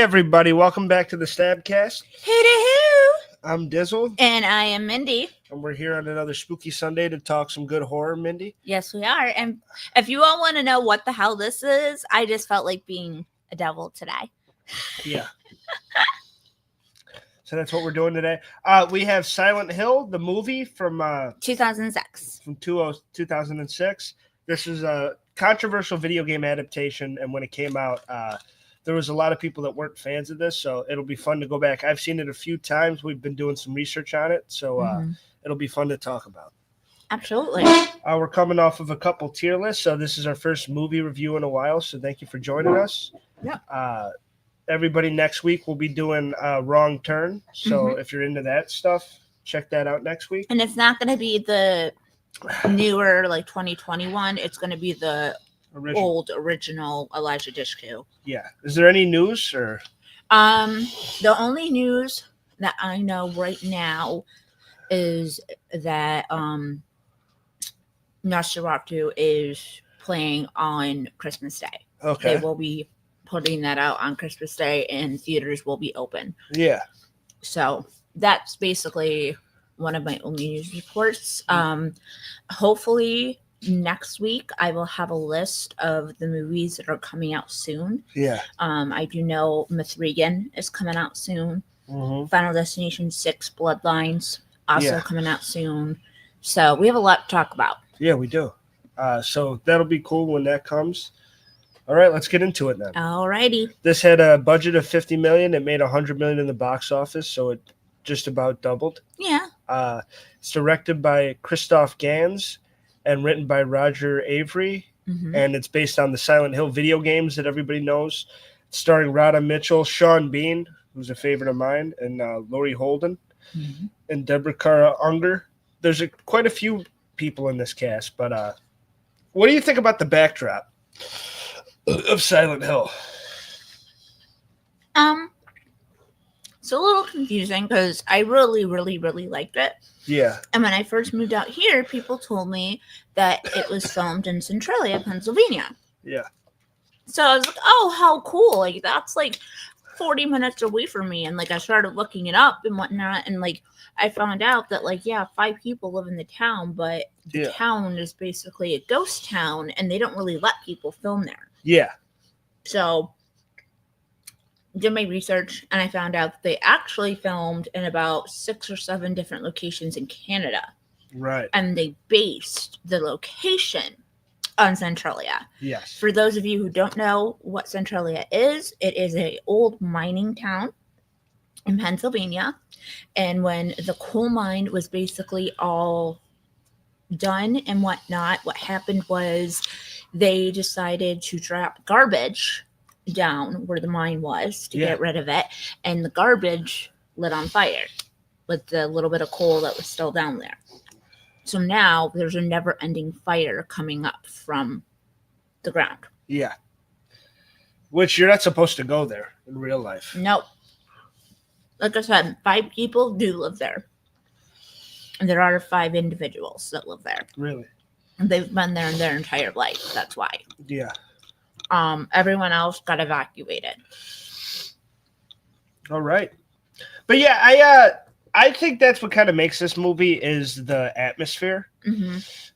Hey everybody, welcome back to the StabCast. Hoo-doo-hoo! I'm Dizzle, And I am Mindy. and we're here on another spooky Sunday to talk some good horror, Mindy. Yes, we are. And if you all want to know what the hell this is, I just felt like being a devil today. Yeah. So that's what we're doing today. We have Silent Hill, the movie from 2006. 2006. This is a controversial video game adaptation, and when it came out, there was a lot of people that weren't fans of this, so it'll be fun to go back. I've seen it a few times. We've been doing some research on it, so it'll be fun to talk about. Absolutely. We're coming off of a couple tier lists, so this is our first movie review in a while, so thank you for joining us. Yeah. Everybody next week will be doing Wrong Turn, so if you're into that stuff, check that out next week. And it's not going to be the newer, like 2021. It's going to be the old original Elijah Dishku. Yeah. Is there any news or? The only news that I know right now is that Nosferatu is playing on Christmas Day. Okay. They will be putting that out on Christmas Day, and theaters will be open. Yeah. So that's basically one of my only news reports. Hopefully next week I will have a list of the movies that are coming out soon. Yeah. I do know Mithrigan is coming out soon. Final Destination 6 Bloodlines also coming out soon. So we have a lot to talk about. Yeah, we do. So that'll be cool when that comes. All right, let's get into it then. Alrighty. This had a budget of $50 million. It made $100 million in the box office, so it just about doubled. Yeah. It's directed by Christoph Gans and written by Roger Avery, and it's based on the Silent Hill video games that everybody knows. It's starring Radha Mitchell, Sean Bean, who's a favorite of mine, and Laurie Holden, and Deborah Kara Unger. There's quite a few people in this cast, but what do you think about the backdrop of Silent Hill? It's a little confusing because I really, really, really liked it. Yeah. And when I first moved out here, people told me that it was filmed in Centralia, Pennsylvania. Yeah. So I was like, oh, how cool. Like, that's like 40 minutes away from me. And like, I started looking it up and whatnot. And like, I found out that like, 5 people live in the town, but the town is basically a ghost town and they don't really let people film there. Yeah. So did my research and I found out that they actually filmed in about 6 or 7 different locations in Canada. Right. And they based the location on Centralia. Yes. For those of you who don't know what Centralia is, it is an old mining town in Pennsylvania. And when the coal mine was basically all done and whatnot, what happened was they decided to drop garbage down where the mine was to get rid of it, and the garbage lit on fire with the little bit of coal that was still down there. So now there's a never-ending fire coming up from the ground. Yeah. Which you're not supposed to go there in real life. Nope. Like I said, 5 people do live there. And there are 5 individuals that live there. Really? And they've been there in their entire life. That's why. Yeah. Everyone else got evacuated. All right. But yeah, I think that's what kind of makes this movie is the atmosphere.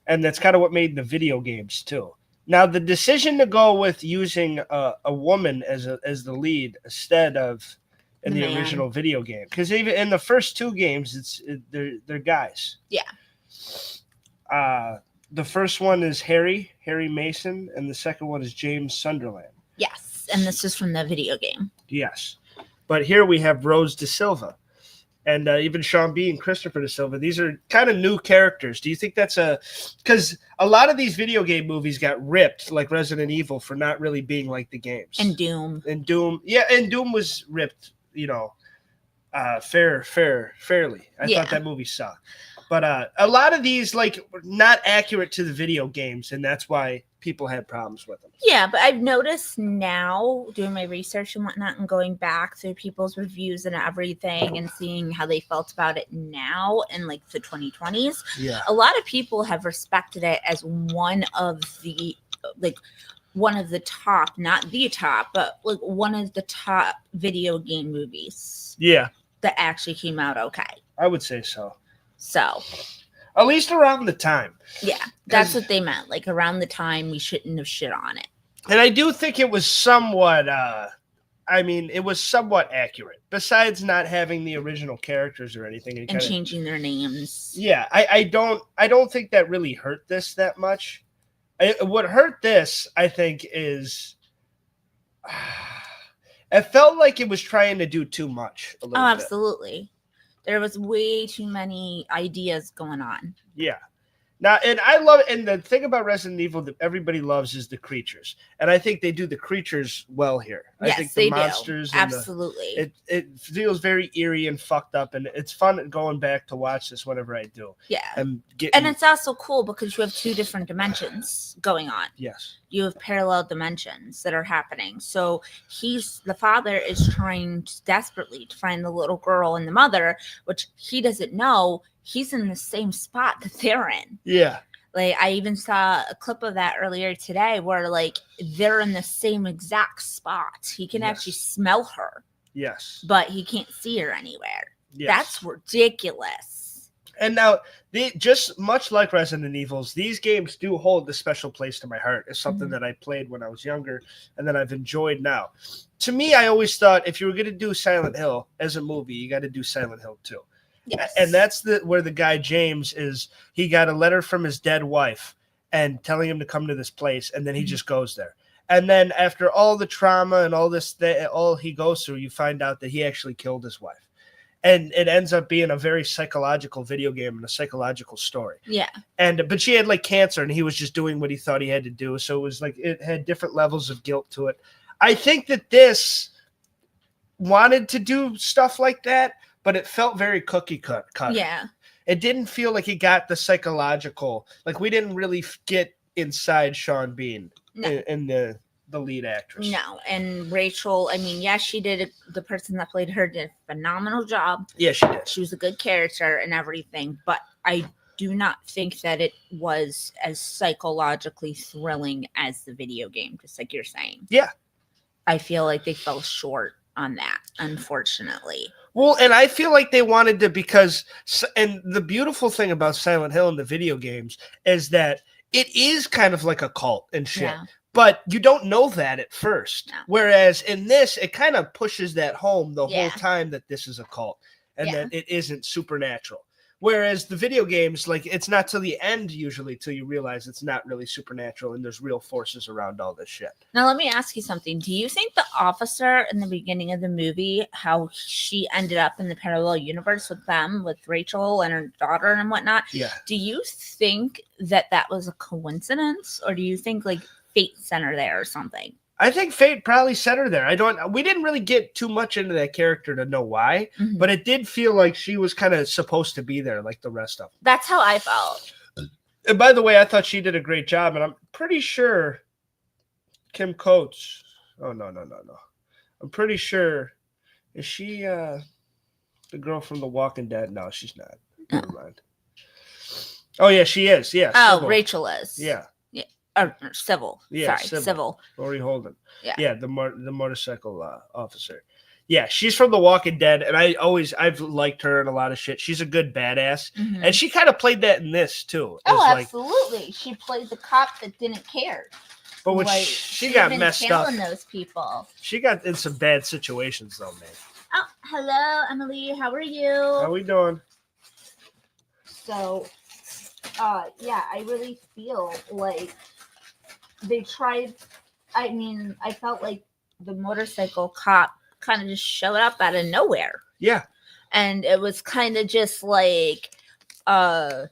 And that's kind of what made the video games too. Now, the decision to go with using a woman as the lead instead of in the original video game, because even in the first 2 games, they're guys. Yeah. The first one is Harry Mason, and the second one is James Sunderland. Yes, and this is from the video game. Yes. But here we have Rose De Silva, and even Sean B. and Christopher De Silva. These are kind of new characters. Do you think that's because a lot of these video game movies got ripped, like Resident Evil, for not really being like the games. And Doom. And Doom was ripped, fairly. I thought that movie sucked. But a lot of these, like, were not accurate to the video games, and that's why people had problems with them. Yeah, but I've noticed now, doing my research and whatnot, and going back through people's reviews and everything, and seeing how they felt about it now in, like, the 2020s. Yeah. A lot of people have respected it as one of the, like, one of the top, not the top, but like one of the top video game movies. Yeah. That actually came out okay. I would say so. So. At least around the time. Yeah, that's what they meant. Like around the time we shouldn't have shit on it. And I do think it was somewhat, it was somewhat accurate. Besides not having the original characters or anything. And changing their names. Yeah, I don't think that really hurt this that much. What hurt this, I think, is it felt like it was trying to do too much. A little bit. Absolutely. There was way too many ideas going on. Yeah. Now, and I love it. And the thing about Resident Evil that everybody loves is the creatures. And I think they do the creatures well here. Yes, I think the monsters do. Absolutely. It feels very eerie and fucked up. And it's fun going back to watch this whenever I do. Yeah. And it's also cool because you have two different dimensions going on. Yes. You have parallel dimensions that are happening. So the father is trying desperately to find the little girl and the mother, which he doesn't know. He's in the same spot that they're in. Yeah. Like I even saw a clip of that earlier today where like they're in the same exact spot. He can actually smell her. Yes. But he can't see her anywhere. Yes. That's ridiculous. And now, just much like Resident Evils, these games do hold a special place to my heart. It's something that I played when I was younger and that I've enjoyed now. To me, I always thought if you were going to do Silent Hill as a movie, you got to do Silent Hill 2. Yes. And that's where the guy James is. He got a letter from his dead wife and telling him to come to this place, and then he just goes there. And then after all the trauma and all this, all he goes through, you find out that he actually killed his wife. And it ends up being a very psychological video game and a psychological story. Yeah. But she had like cancer, and he was just doing what he thought he had to do. So it was like it had different levels of guilt to it. I think that this wanted to do stuff like that, but it felt very cookie cut. Yeah. It didn't feel like it got the psychological. Like we didn't really get inside Sean Bean and the lead actress. No. And Rachel, she did. The person that played her did a phenomenal job. Yeah, she did. She was a good character and everything, but I do not think that it was as psychologically thrilling as the video game, just like you're saying. Yeah. I feel like they fell short on that, unfortunately. Well, and I feel like they wanted to and the beautiful thing about Silent Hill in the video games is that it is kind of like a cult and shit. Yeah. But you don't know that at first. No. Whereas in this, it kind of pushes that home the whole time that this is a cult and that it isn't supernatural. Whereas the video games, like, it's not till the end usually till you realize it's not really supernatural and there's real forces around all this shit. Now, let me ask you something. Do you think the officer in the beginning of the movie, how she ended up in the parallel universe with them, with Rachel and her daughter and whatnot, do you think that was a coincidence? Or do you think, like, fate sent her there or something? I think fate probably sent her there. We didn't really get too much into that character to know why, but it did feel like she was kind of supposed to be there like the rest of them. That's how I felt. And by the way, I thought she did a great job, and I'm pretty sure Kim Coates. Oh, no. I'm pretty sure. Is she the girl from The Walking Dead? No, she's not. No. Never mind. Oh, yeah, she is. Yeah. Oh, Sybil. Rachel is. Yeah. Or Civil. Yeah, sorry, Civil. Lori Holden. Yeah, the motorcycle officer. Yeah, she's from The Walking Dead, and I've liked her in a lot of shit. She's a good badass, and she kind of played that in this too. Oh, absolutely. She played the cop that didn't care. But when she got messed up, those people. She got in some bad situations, though, man. Oh, hello, Emily. How are you? How we doing? So, I really feel like they tried. I felt like the motorcycle cop kind of just showed up out of nowhere. Yeah. And it was kind of just like, I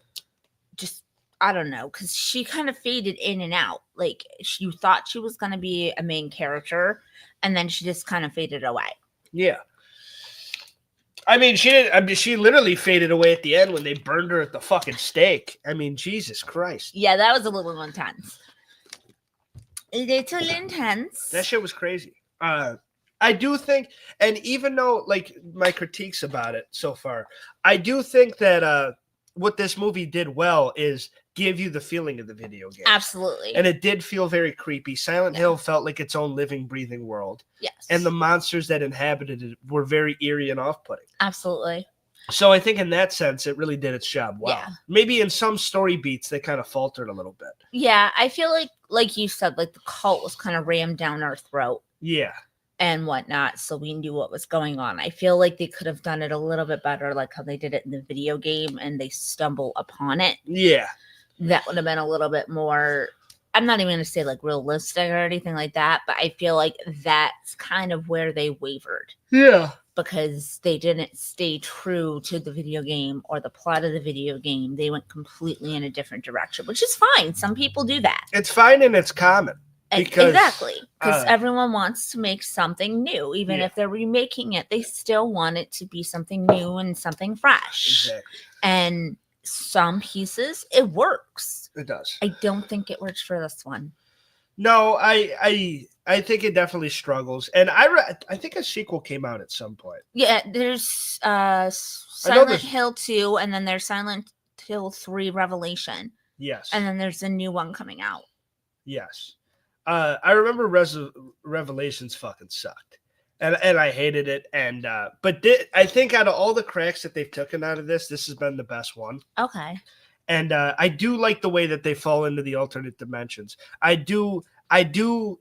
don't know, because she kind of faded in and out. Like, you thought she was going to be a main character, and then she just kind of faded away. Yeah. She didn't. She literally faded away at the end when they burned her at the fucking stake. Jesus Christ. Yeah, that was a little intense. A little intense. That shit was crazy. I do think, and even though, like, my critiques about it so far, I do think that what this movie did well is give you the feeling of the video game. Absolutely. And it did feel very creepy. Silent Hill felt like its own living, breathing world. Yes. And the monsters that inhabited it were very eerie and off-putting. Absolutely. So I think in that sense, it really did its job well. Yeah. Maybe in some story beats, they kind of faltered a little bit. Yeah, I feel like you said, like the cult was kind of rammed down our throat. Yeah. And whatnot, so we knew what was going on. I feel like they could have done it a little bit better, like how they did it in the video game, and they stumble upon it. Yeah. That would have been a little bit more, I'm not even going to say like realistic or anything like that, but I feel like that's kind of where they wavered. Yeah. Because they didn't stay true to the video game or the plot of the video game. They went completely in a different direction, which is fine. Some people do that. It's fine and it's common. Exactly. Because everyone wants to make something new. Even if they're remaking it, they still want it to be something new and something fresh. Exactly. And some pieces, it works. It does. I don't think it works for this one. No, I think it definitely struggles, and I think a sequel came out at some point. Yeah, there's Silent Hill 2, and then there's Silent Hill 3 Revelation. Yes, and then there's a new one coming out. Yes, I remember Revelations fucking sucked, and I hated it. And but I think out of all the cracks that they've taken out of this has been the best one. Okay. And I do like the way that they fall into the alternate dimensions. I do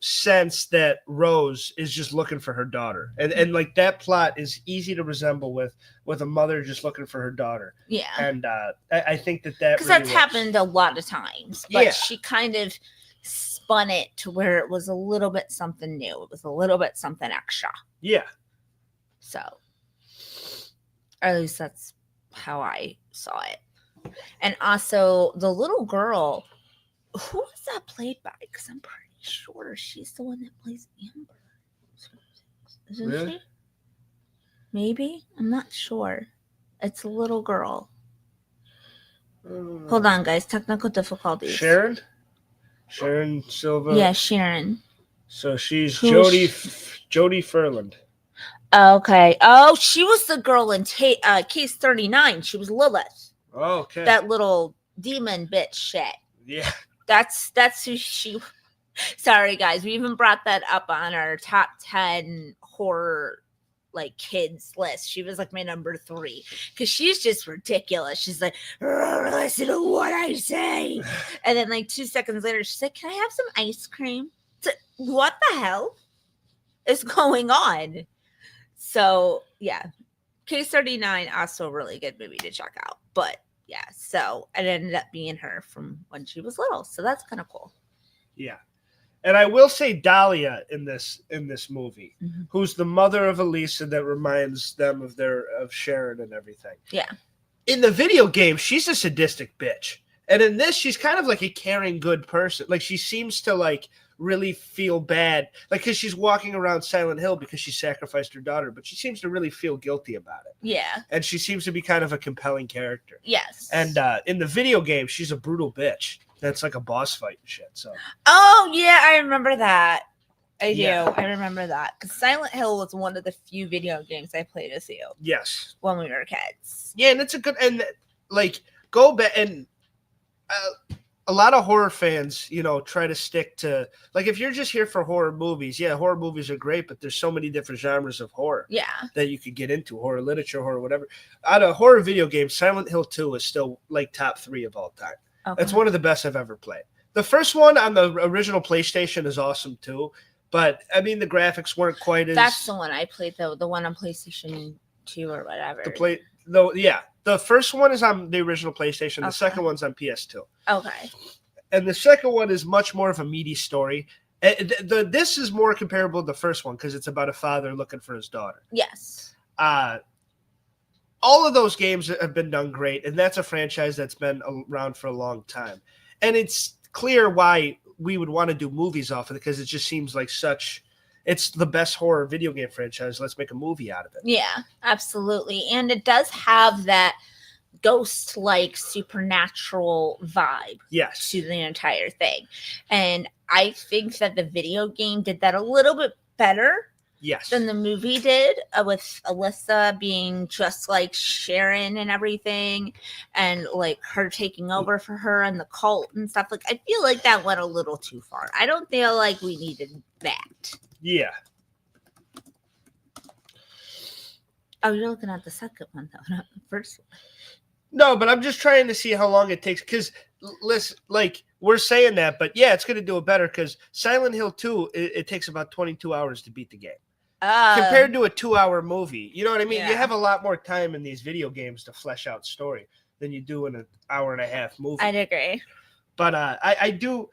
sense that Rose is just looking for her daughter. And like that plot is easy to resemble with a mother just looking for her daughter. Yeah. And I think that because really that's happened a lot of times. But she kind of spun it to where it was a little bit something new. It was a little bit something extra. Yeah. So, or at least that's how I saw it. And also, the little girl, who was that played by? Because I'm pretty sure she's the one that plays Amber. Isn't she? Maybe? I'm not sure. It's a little girl. Hold on, guys. Technical difficulties. Sharon Silva. Yeah, Sharon. So she's Jodie Ferland. Okay. Oh, she was the girl in Case 39. She was Lilith. Oh, okay. That little demon bitch shit. Yeah. That's who she. Sorry, guys. We even brought that up on our top 10 horror like kids list. She was like my number 3 because she's just ridiculous. She's like, listen to what I say, and then like 2 seconds later, she's like, "Can I have some ice cream?" Like, what the hell is going on? So yeah, Case 39 also a really good movie to check out. But yeah, so it ended up being her from when she was little. So that's kind of cool. Yeah. And I will say Dahlia in this movie, who's the mother of Elisa that reminds them of Sharon and everything. Yeah. In the video game, she's a sadistic bitch. And in this, she's kind of like a caring, good person. Like she seems to like really feel bad. Like because she's walking around Silent Hill because she sacrificed her daughter, but she seems to really feel guilty about it. Yeah. And she seems to be kind of a compelling character. Yes. And in the video game, she's a brutal bitch. That's like a boss fight and shit. So. Oh yeah, I remember that. I do. I remember that because Silent Hill was one of the few video games I played as you. Yes. When we were kids. Yeah, and it's a good and like go back and a lot of horror fans, try to stick to like if you're just here for horror movies. Yeah, horror movies are great, but there's so many different genres of horror. Yeah. That you could get into horror literature, horror whatever. Out of horror video games, Silent Hill 2 is still like top 3 of all time. Okay. It's one of the best I've ever played. The first one on the original PlayStation is awesome too, but I mean the graphics weren't quite as. That's the one I played though. The one on PlayStation 2 or whatever. The first one is on the original PlayStation. The second one's on PS2. Okay. And the second one is much more of a meaty story. This is more comparable to the first one because it's about a father looking for his daughter. Yes. All of those games have been done great, and that's a franchise that's been around for a long time. And it's clear why we would want to do movies off of it because it just seems like it's the best horror video game franchise. Let's make a movie out of it. Yeah, absolutely. And it does have that ghost-like supernatural vibe to the entire thing. And I think that the video game did that a little bit better. Yes. than the movie did, with Alyssa being just like Sharon and everything, and like her taking over for her and the cult and stuff. Like, I feel like that went a little too far. I don't feel like we needed that. Yeah. Oh, you're looking at the second one though, not the first one. No, but I'm just trying to see how long it takes. Because, listen, like, we're saying that, but yeah, it's going to do it better. Because Silent Hill 2, it takes about 22 hours to beat the game. Compared to a 2-hour movie. You know what I mean? Yeah. You have a lot more time in these video games to flesh out story than you do in an hour and a half movie. I'd agree. But I do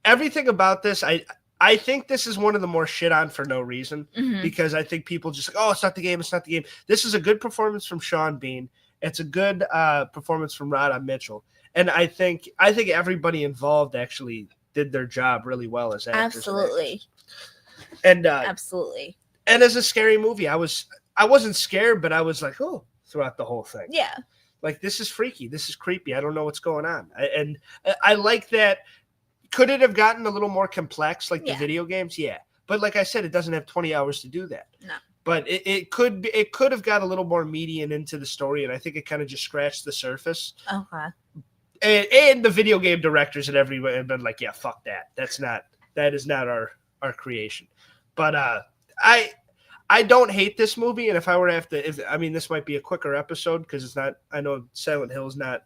everything about this. I think this is one of the more shit on for no reason, because I think people just like, oh, it's not the game. It's not the game. This is a good performance from Sean Bean. It's a good performance from Rada Mitchell. And I think everybody involved actually did their job really well as actors. Absolutely. And absolutely. And as a scary movie, I wasn't scared, but I was like, oh, throughout the whole thing. Yeah. Like, this is freaky. This is creepy. I don't know what's going on. And I like that. Could it have gotten a little more complex like the video games? Yeah. But like I said, it doesn't have 20 hours to do that. No. But it could have got a little more meaty and into the story, and I think it kind of just scratched the surface. Okay. And the video game directors and everyone have been like, yeah, fuck that. That is not our creation. But I don't hate this movie, and if I were to have to, this might be a quicker episode because it's not. I know Silent Hill is not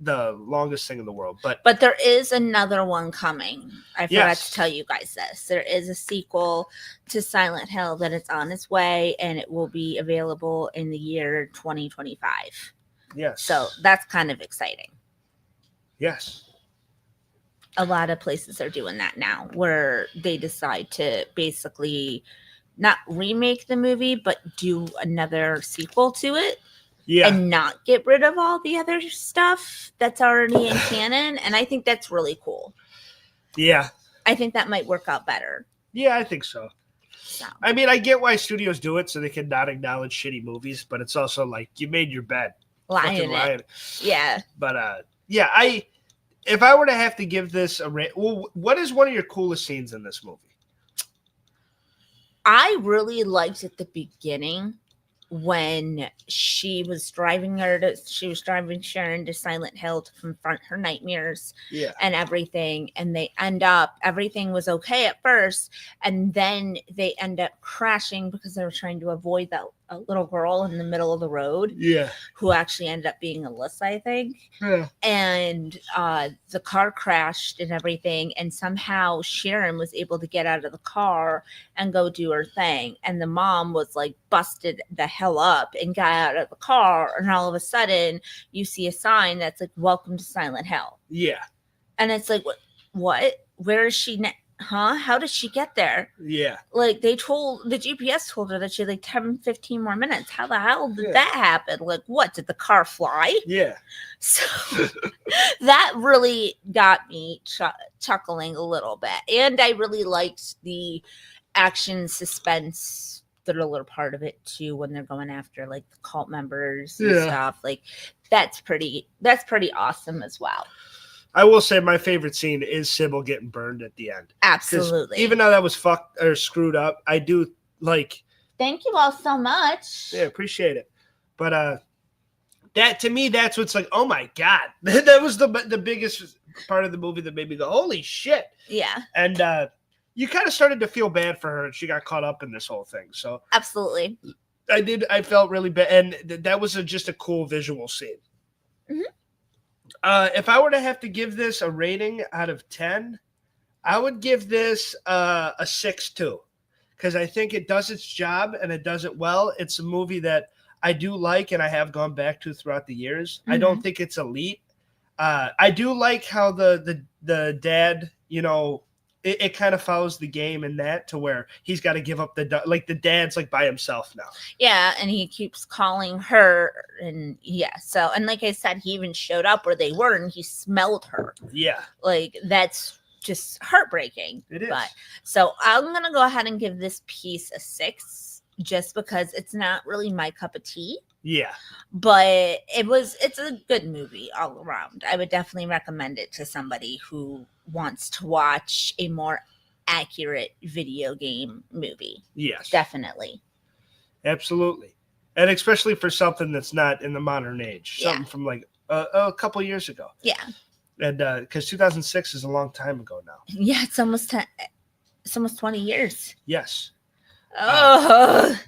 the longest thing in the world, but there is another one coming. I forgot to tell you guys this. There is a sequel to Silent Hill that it's on its way, and it will be available in the year 2025. Yes. So that's kind of exciting. Yes. A lot of places are doing that now, where they decide to basically not remake the movie, but do another sequel to it. Yeah. And not get rid of all the other stuff that's already in canon. And I think that's really cool. Yeah. I think that might work out better. Yeah, I think so. I mean, I get why studios do it so they can not acknowledge shitty movies, but it's also like, you made your bed. Lying it. Yeah. But, yeah, if I were to have to give this what is one of your coolest scenes in this movie? I really liked at the beginning when she was driving Sharon to Silent Hill to confront her nightmares and everything. And they everything was okay at first. And then they end up crashing because they were trying to avoid a little girl in the middle of the road. Yeah. Who actually ended up being Alyssa, I think. Yeah. And the car crashed and everything. And somehow Sharon was able to get out of the car and go do her thing. And the mom was like busted the hell up and got out of the car. And all of a sudden you see a sign that's like, welcome to Silent Hill. Yeah. And it's like, what? Where is she now? Huh? How did she get there? Yeah. Like, the GPS told her that she had like 10, 15 more minutes. How the hell did that happen? Like, what? Did the car fly? Yeah. So that really got me chuckling a little bit. And I really liked the action suspense thriller part of it too, when they're going after like the cult members and stuff. Like, that's pretty awesome as well. I will say my favorite scene is Sybil getting burned at the end. Absolutely. Even though that was fucked or screwed up, I do like. Thank you all so much. Yeah, appreciate it. But that to me, that's what's like, oh my God. That was the biggest part of the movie that made me go, holy shit. Yeah. And you kind of started to feel bad for her, and she got caught up in this whole thing. So absolutely. I felt really bad. And that was just a cool visual scene. Mm-hmm. If I were to have to give this a rating out of 10, I would give this a 6.2, because I think it does its job and it does it well. It's a movie that I do like and I have gone back to throughout the years. Mm-hmm. I don't think it's elite. I do like how the dad, it kind of follows the game in that, to where he's got to give up the dad's like by himself now. Yeah. And he keeps calling her, and so, and like I said, he even showed up where they were and he smelled her. Yeah. Like, that's just heartbreaking. It is. But, so I'm going to go ahead and give this piece a 6, just because it's not really my cup of tea. Yeah. But it's a good movie all around. I would definitely recommend it to somebody who wants to watch a more accurate video game movie. Yes. Definitely. Absolutely. And especially for something that's not in the modern age. Something from like a couple years ago. Yeah. And because 2006 is a long time ago now. Yeah, it's almost 20 years. Yes. Oh.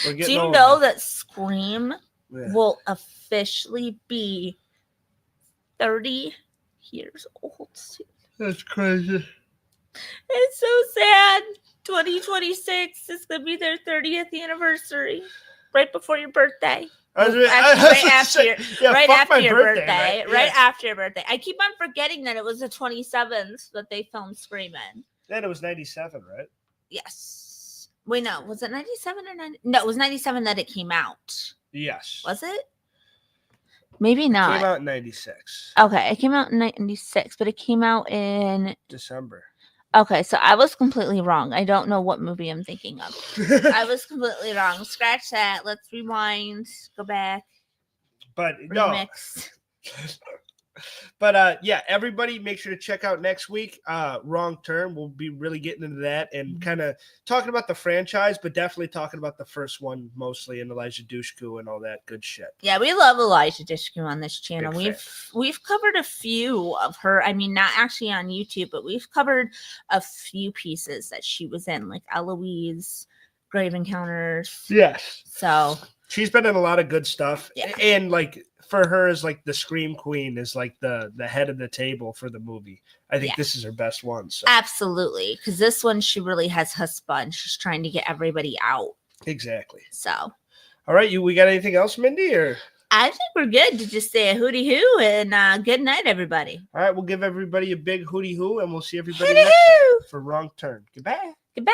Do you know that Scream will officially be 30 years old soon? That's crazy. It's so sad. 2026 is going to be their 30th anniversary. Right before your birthday. Right after your birthday. Right after your birthday. I keep on forgetting that it was the 27th that they filmed Scream in. Then it was 97, right? Yes. Wait, no. Was it 97 or 90? No, it was 97 that it came out. Yes. Was it? Maybe not. It came out in 96. Okay, it came out in 96, but it came out in December. Okay, so I was completely wrong. I don't know what movie I'm thinking of. I was completely wrong. Scratch that. Let's rewind. Go back. But remix. No. But yeah, everybody make sure to check out next week. Wrong Turn. We'll be really getting into that and kind of talking about the franchise, but definitely talking about the first one mostly, and Elijah Dushku and all that good shit. Yeah, we love Elijah Dushku on this channel. We've covered a few of her. I mean, not actually on YouTube, but we've covered a few pieces that she was in, like Eloise, Grave Encounters. Yes. So she's been in a lot of good stuff. Yeah. And like for her as like the Scream Queen is like the head of the table for the movie. I think this is her best one. So. Absolutely. Because this one, she really has chutzpah and she's trying to get everybody out. Exactly. So. All right. We got anything else, Mindy? Or I think we're good to just say a hootie hoo and good night, everybody. All right. We'll give everybody a big hootie hoo and we'll see everybody Hootie next hoo! time for Wrong Turn. Goodbye. Goodbye.